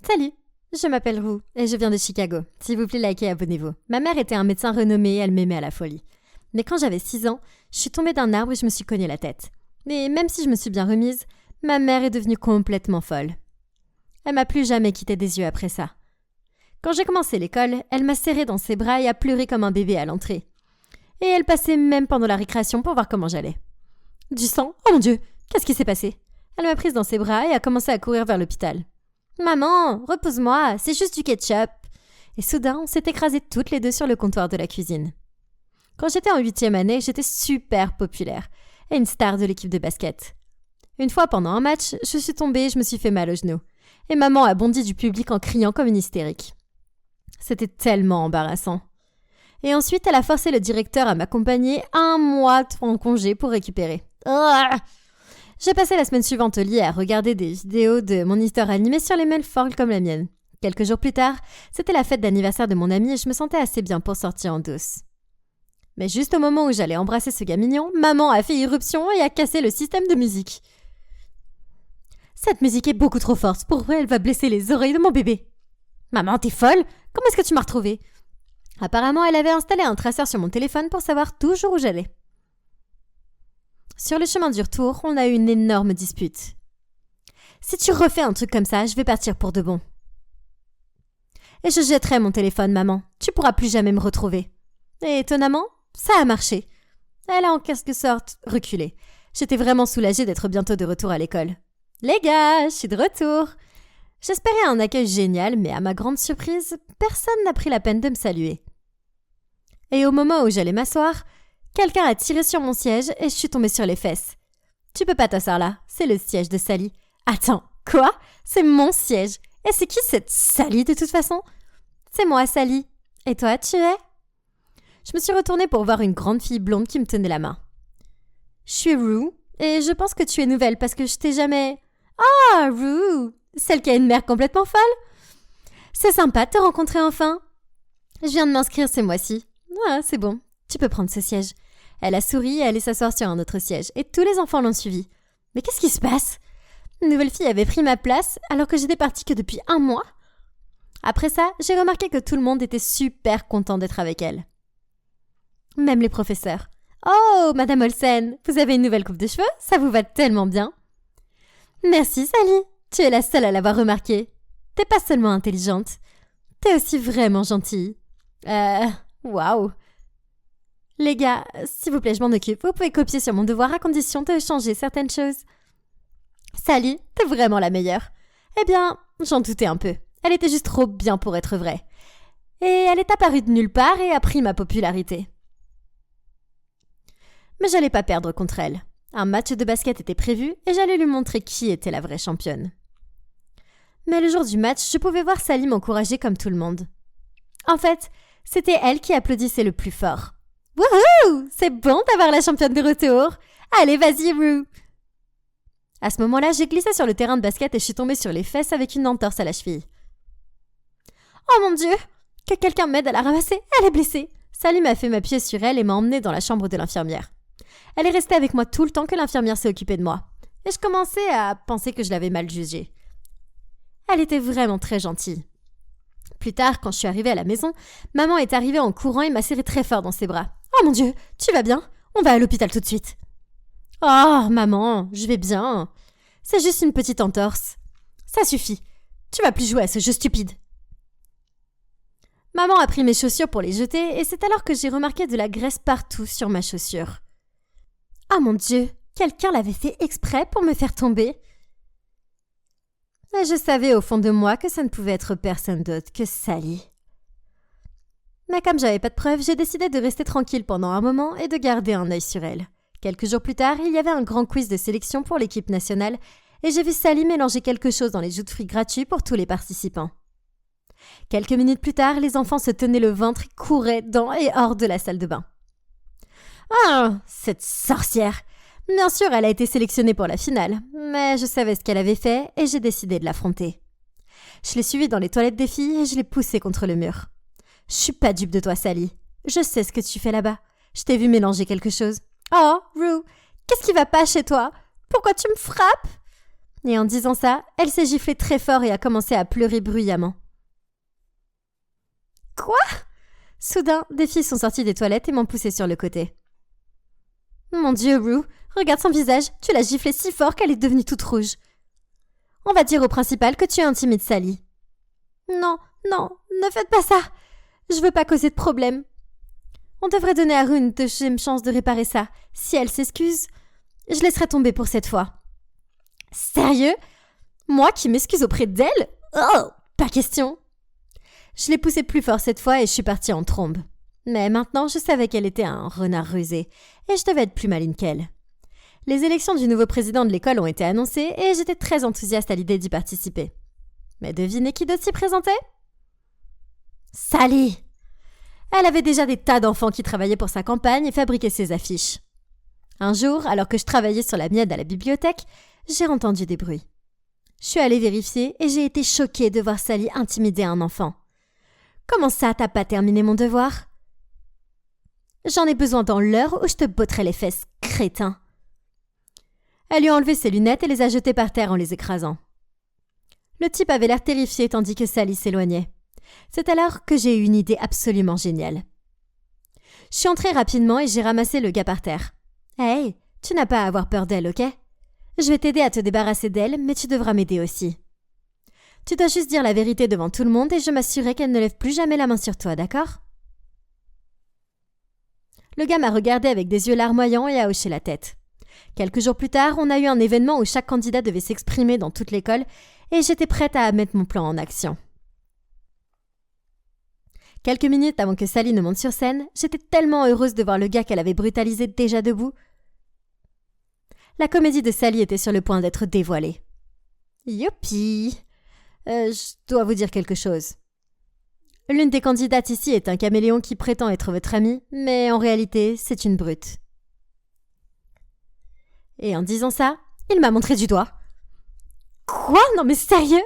Salut, je m'appelle Rue et je viens de Chicago. S'il vous plaît, likez et abonnez-vous. Ma mère était un médecin renommé et elle m'aimait à la folie. Mais quand j'avais 6 ans, je suis tombée d'un arbre et je me suis cogné la tête. Mais même si je me suis bien remise, ma mère est devenue complètement folle. Elle m'a plus jamais quitté des yeux après ça. Quand j'ai commencé l'école, elle m'a serrée dans ses bras et a pleuré comme un bébé à l'entrée. Et elle passait même pendant la récréation pour voir comment j'allais. Du sang? Oh mon Dieu! Qu'est-ce qui s'est passé? Elle m'a prise dans ses bras et a commencé à courir vers l'hôpital. Maman, repose-moi, c'est juste du ketchup. Et soudain, on s'est écrasés toutes les deux sur le comptoir de la cuisine. Quand j'étais en 8e année, j'étais super populaire et une star de l'équipe de basket. Une fois pendant un match, je suis tombée et je me suis fait mal au genou. Et maman a bondi du public en criant comme une hystérique. C'était tellement embarrassant. Et ensuite, elle a forcé le directeur à m'accompagner 1 mois en congé pour récupérer. J'ai passé la semaine suivante au lit à regarder des vidéos de moniteurs animés sur les mails folles comme la mienne. Quelques jours plus tard, c'était la fête d'anniversaire de mon ami et je me sentais assez bien pour sortir en douce. Mais juste au moment où j'allais embrasser ce gars mignon, maman a fait irruption et a cassé le système de musique. Cette musique est beaucoup trop forte, pour elle va blesser les oreilles de mon bébé. Maman, t'es folle? Comment est-ce que tu m'as retrouvée? Apparemment, elle avait installé un traceur sur mon téléphone pour savoir toujours où j'allais. Sur le chemin du retour, on a eu une énorme dispute. Si tu refais un truc comme ça, je vais partir pour de bon. Et je jetterai mon téléphone, maman. Tu pourras plus jamais me retrouver. Et étonnamment, ça a marché. Elle a en quelque sorte reculé. J'étais vraiment soulagée d'être bientôt de retour à l'école. Les gars, je suis de retour. J'espérais un accueil génial, mais à ma grande surprise, personne n'a pris la peine de me saluer. Et au moment où j'allais m'asseoir, quelqu'un a tiré sur mon siège et je suis tombée sur les fesses. Tu peux pas t'asseoir là, c'est le siège de Sally. Attends, quoi? C'est mon siège. Et c'est qui cette Sally de toute façon? C'est moi, Sally. Et toi, tu es? Je me suis retournée pour voir une grande fille blonde qui me tenait la main. Je suis Rue, et je pense que tu es nouvelle parce que je t'ai jamais... Ah, Rue! Celle qui a une mère complètement folle? C'est sympa de te rencontrer enfin. Je viens de m'inscrire ce mois-ci. Ah, c'est bon. Tu peux prendre ce siège. Elle a souri et allait s'asseoir sur un autre siège, et tous les enfants l'ont suivi. Mais qu'est-ce qui se passe? Une nouvelle fille avait pris ma place alors que j'étais partie que depuis 1 mois. Après ça, j'ai remarqué que tout le monde était super content d'être avec elle. Même les professeurs. Oh, Madame Olsen, vous avez une nouvelle coupe de cheveux? Ça vous va tellement bien. Merci, Sally. Tu es la seule à l'avoir remarqué. T'es pas seulement intelligente, t'es aussi vraiment gentille. Waouh. Les gars, s'il vous plaît, je m'en occupe. Vous pouvez copier sur mon devoir à condition de changer certaines choses. Sally, t'es vraiment la meilleure. Eh bien, j'en doutais un peu. Elle était juste trop bien pour être vraie. Et elle est apparue de nulle part et a pris ma popularité. Mais j'allais pas perdre contre elle. Un match de basket était prévu et j'allais lui montrer qui était la vraie championne. Mais le jour du match, je pouvais voir Sally m'encourager comme tout le monde. En fait, c'était elle qui applaudissait le plus fort. Wouhou! C'est bon d'avoir la championne de retour! Allez, vas-y, Rue! À ce moment-là, j'ai glissé sur le terrain de basket et je suis tombée sur les fesses avec une entorse à la cheville. Oh mon Dieu! Que quelqu'un m'aide à la ramasser! Elle est blessée! Sally m'a fait m'appuyer sur elle et m'a emmenée dans la chambre de l'infirmière. Elle est restée avec moi tout le temps que l'infirmière s'est occupée de moi. Et je commençais à penser que je l'avais mal jugée. Elle était vraiment très gentille. Plus tard, quand je suis arrivée à la maison, maman est arrivée en courant et m'a serré très fort dans ses bras. « Oh mon Dieu, tu vas bien? On va à l'hôpital tout de suite. »« Oh, maman, je vais bien. C'est juste une petite entorse. Ça suffit. Tu vas plus jouer à ce jeu stupide. » Maman a pris mes chaussures pour les jeter et c'est alors que j'ai remarqué de la graisse partout sur ma chaussure. « Oh mon Dieu, quelqu'un l'avait fait exprès pour me faire tomber. » Et je savais au fond de moi que ça ne pouvait être personne d'autre que Sally. Mais comme j'avais pas de preuves, j'ai décidé de rester tranquille pendant un moment et de garder un œil sur elle. Quelques jours plus tard, il y avait un grand quiz de sélection pour l'équipe nationale et j'ai vu Sally mélanger quelque chose dans les jus de fruits gratuits pour tous les participants. Quelques minutes plus tard, les enfants se tenaient le ventre et couraient dans et hors de la salle de bain. « Ah, cette sorcière ! Bien sûr, elle a été sélectionnée pour la finale, mais je savais ce qu'elle avait fait et j'ai décidé de l'affronter. Je l'ai suivie dans les toilettes des filles et je l'ai poussée contre le mur. Je suis pas dupe de toi, Sally. Je sais ce que tu fais là-bas. Je t'ai vu mélanger quelque chose. Oh, Rue, qu'est-ce qui va pas chez toi? Pourquoi tu me frappes? Et en disant ça, elle s'est giflée très fort et a commencé à pleurer bruyamment. Quoi? Soudain, des filles sont sorties des toilettes et m'ont poussée sur le côté. Mon Dieu, Rue, regarde son visage, tu l'as giflée si fort qu'elle est devenue toute rouge. On va dire au principal que tu intimides Sally. Non, ne faites pas ça. Je veux pas causer de problème. On devrait donner à Rue une deuxième chance de réparer ça. Si elle s'excuse, je laisserai tomber pour cette fois. Sérieux? Moi qui m'excuse auprès d'elle? Oh, pas question. Je l'ai poussée plus fort cette fois et je suis partie en trombe. Mais maintenant, je savais qu'elle était un renard rusé et je devais être plus maligne qu'elle. Les élections du nouveau président de l'école ont été annoncées et j'étais très enthousiaste à l'idée d'y participer. Mais devinez qui d'autre s'y présentait? Sally! Elle avait déjà des tas d'enfants qui travaillaient pour sa campagne et fabriquaient ses affiches. Un jour, alors que je travaillais sur la mienne à la bibliothèque, j'ai entendu des bruits. Je suis allée vérifier et j'ai été choquée de voir Sally intimider un enfant. Comment ça, t'as pas terminé mon devoir? J'en ai besoin dans l'heure où je te botterai les fesses, crétin. Elle lui a enlevé ses lunettes et les a jetées par terre en les écrasant. Le type avait l'air terrifié tandis que Sally s'éloignait. C'est alors que j'ai eu une idée absolument géniale. Je suis entrée rapidement et j'ai ramassé le gars par terre. Hey, tu n'as pas à avoir peur d'elle, ok? Je vais t'aider à te débarrasser d'elle, mais tu devras m'aider aussi. Tu dois juste dire la vérité devant tout le monde et je m'assurerai qu'elle ne lève plus jamais la main sur toi, d'accord? Le gars m'a regardé avec des yeux larmoyants et a hoché la tête. Quelques jours plus tard, on a eu un événement où chaque candidat devait s'exprimer dans toute l'école et j'étais prête à mettre mon plan en action. Quelques minutes avant que Sally ne monte sur scène, j'étais tellement heureuse de voir le gars qu'elle avait brutalisé déjà debout. La comédie de Sally était sur le point d'être dévoilée. Youpi! Je dois vous dire quelque chose. L'une des candidates ici est un caméléon qui prétend être votre amie, mais en réalité, c'est une brute. Et en disant ça, il m'a montré du doigt. Quoi? Non mais sérieux?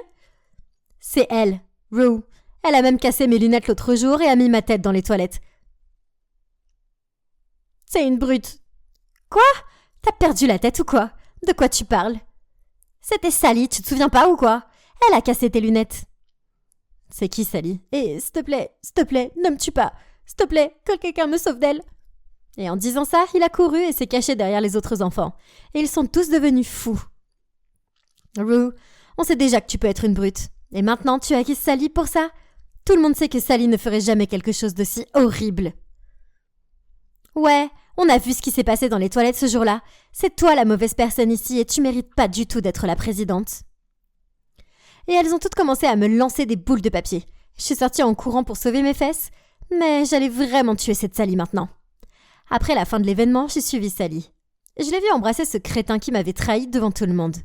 C'est elle, Rue. Elle a même cassé mes lunettes l'autre jour et a mis ma tête dans les toilettes. C'est une brute. Quoi? T'as perdu la tête ou quoi? De quoi tu parles? C'était Sally, tu te souviens pas ou quoi? Elle a cassé tes lunettes. C'est qui Sally? Et s'il te plaît, ne me tue pas. S'il te plaît, que quelqu'un me sauve d'elle. Et en disant ça, il a couru et s'est caché derrière les autres enfants. Et ils sont tous devenus fous. Rue, on sait déjà que tu peux être une brute. Et maintenant, tu acquises Sally pour ça? Tout le monde sait que Sally ne ferait jamais quelque chose de si horrible. Ouais, on a vu ce qui s'est passé dans les toilettes ce jour-là. C'est toi la mauvaise personne ici et tu mérites pas du tout d'être la présidente. Et elles ont toutes commencé à me lancer des boules de papier. Je suis sortie en courant pour sauver mes fesses, mais j'allais vraiment tuer cette Sally maintenant. Après la fin de l'événement, j'ai suivi Sally. Je l'ai vue embrasser ce crétin qui m'avait trahi devant tout le monde.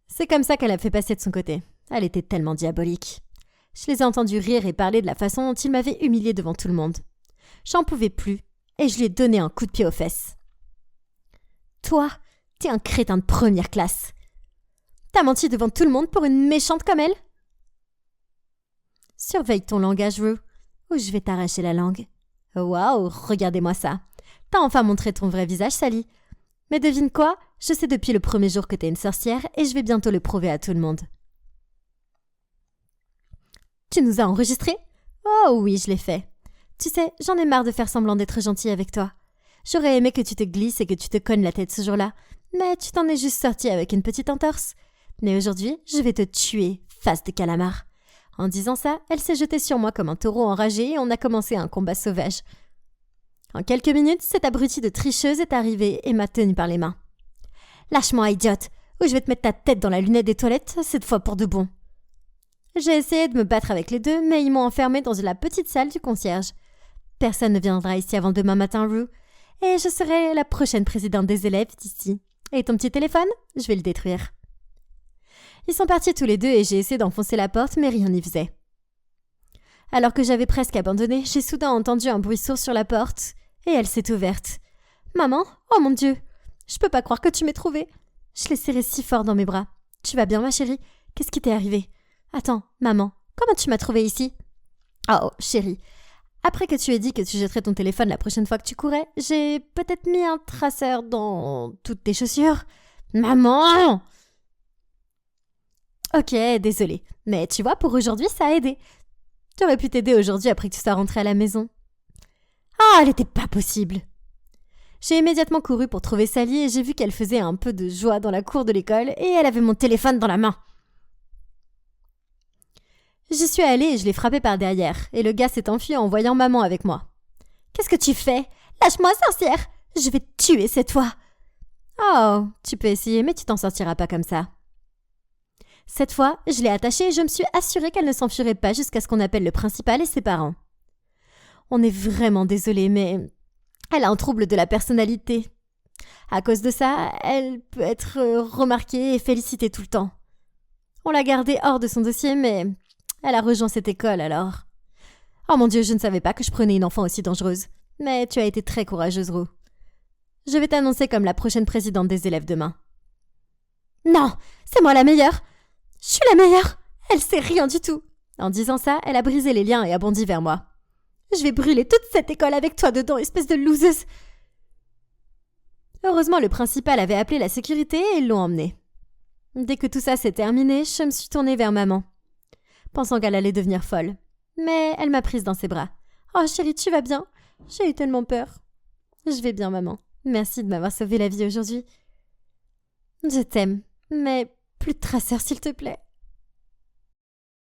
C'est comme ça qu'elle a fait passer de son côté. Elle était tellement diabolique. Je les ai entendus rire et parler de la façon dont il m'avait humiliée devant tout le monde. J'en pouvais plus et je lui ai donné un coup de pied aux fesses. Toi, t'es un crétin de première classe. T'as menti devant tout le monde pour une méchante comme elle? Surveille ton langage, Rue, ou je vais t'arracher la langue. Waouh, regardez-moi ça. T'as enfin montré ton vrai visage, Sally. Mais devine quoi? Je sais depuis le premier jour que t'es une sorcière et je vais bientôt le prouver à tout le monde. Tu nous as enregistrés? Oh oui, je l'ai fait. Tu sais, j'en ai marre de faire semblant d'être gentille avec toi. J'aurais aimé que tu te glisses et que tu te cognes la tête ce jour-là, mais tu t'en es juste sortie avec une petite entorse. Mais aujourd'hui, je vais te tuer, face de calamar. En disant ça, elle s'est jetée sur moi comme un taureau enragé et on a commencé un combat sauvage. En quelques minutes, cette abrutie de tricheuse est arrivée et m'a tenue par les mains. Lâche-moi, idiote, ou je vais te mettre ta tête dans la lunette des toilettes, cette fois pour de bon. J'ai essayé de me battre avec les deux, mais ils m'ont enfermée dans la petite salle du concierge. Personne ne viendra ici avant demain matin, Rue, et je serai la prochaine présidente des élèves d'ici. Et ton petit téléphone? Je vais le détruire. Ils sont partis tous les deux et j'ai essayé d'enfoncer la porte, mais rien n'y faisait. Alors que j'avais presque abandonné, j'ai soudain entendu un bruit sourd sur la porte, et elle s'est ouverte. « Maman? Oh mon Dieu! Je peux pas croire que tu m'aies trouvée. » Je l'ai serrée si fort dans mes bras. « Tu vas bien, ma chérie? Qu'est-ce qui t'est arrivé? » « Attends, maman, comment tu m'as trouvée ici? » « Oh, chérie, après que tu aies dit que tu jetterais ton téléphone la prochaine fois que tu courais, j'ai peut-être mis un traceur dans toutes tes chaussures. Maman! Ok, désolée. Mais tu vois, pour aujourd'hui, ça a aidé. J'aurais pu t'aider aujourd'hui après que tu sois rentrée à la maison. Ah, elle était pas possible. J'ai immédiatement couru pour trouver Sally et j'ai vu qu'elle faisait un peu de joie dans la cour de l'école et elle avait mon téléphone dans la main. J'y suis allée et je l'ai frappé par derrière et le gars s'est enfui en voyant maman avec moi. Qu'est-ce que tu fais? Lâche-moi, sorcière! Je vais te tuer cette fois! Oh, tu peux essayer, mais tu t'en sortiras pas comme ça. Cette fois, je l'ai attachée et je me suis assurée qu'elle ne s'enfuirait pas jusqu'à ce qu'on appelle le principal et ses parents. On est vraiment désolé, mais elle a un trouble de la personnalité. À cause de ça, elle peut être remarquée et félicitée tout le temps. On l'a gardée hors de son dossier, mais elle a rejoint cette école alors. Oh mon Dieu, je ne savais pas que je prenais une enfant aussi dangereuse. Mais tu as été très courageuse, Rue. Je vais t'annoncer comme la prochaine présidente des élèves demain. Non, c'est moi la meilleure. Je suis la meilleure. Elle sait rien du tout. En disant ça, elle a brisé les liens et a bondi vers moi. Je vais brûler toute cette école avec toi dedans, espèce de loseuse. Heureusement, le principal avait appelé la sécurité et ils l'ont emmenée. Dès que tout ça s'est terminé, je me suis tournée vers maman, pensant qu'elle allait devenir folle. Mais elle m'a prise dans ses bras. « Oh chérie, tu vas bien? J'ai eu tellement peur. »« Je vais bien, maman. Merci de m'avoir sauvé la vie aujourd'hui. »« Je t'aime, mais plus de traceurs, s'il te plaît. »